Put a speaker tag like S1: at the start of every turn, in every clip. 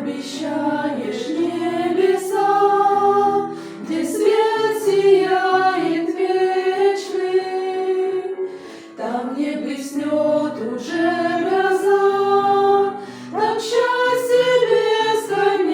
S1: обещаешь небеса, где свет сияет вечный, там не блеснет уже гроза, там счастье бесконечно,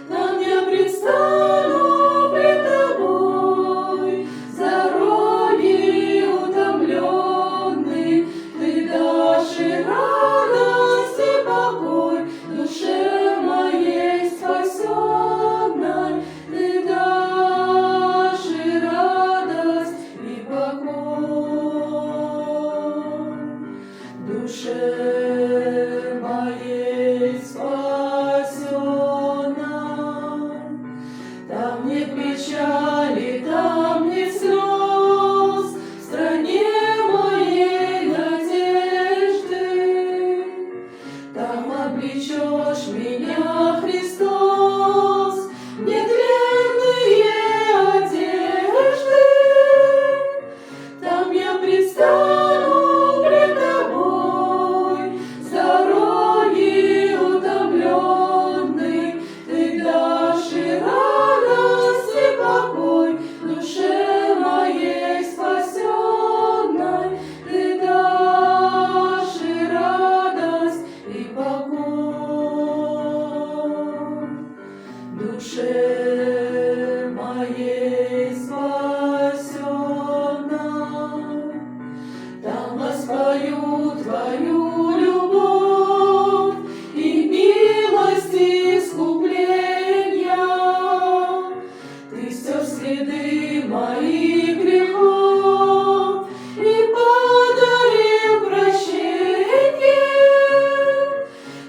S1: там я предстану пред тобой, с дороги утомленный, ты дашь и радость, и покой душе моей спасенной, ты дашь и радость, и покой душе моей спасенной. Там нет печали, там нет слез, в стране моей надежды. Там облечешь меня, Христос, в нетленные одежды. Там я предстану пред тобой, с дороги утомленный, ты дашь и радость, и покой душе моей спасенной, ты дашь и радость, и покой душе моей спасенной. Там воспою твою любовь и милость искупления. Ты стер следы моих грехов и подарил прощение.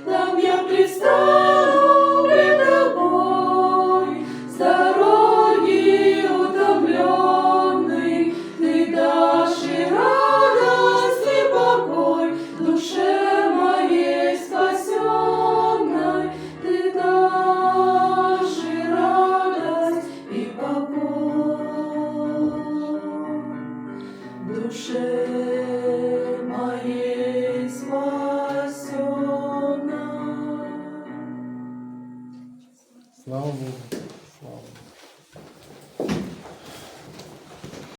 S1: Там я предстану пред тобой, с дороги утомленный, ты дашь и радость, и покой душе моей спасенной, ты дашь и радость, и покой душе моей спасенной.
S2: Слава Богу. Слава Богу.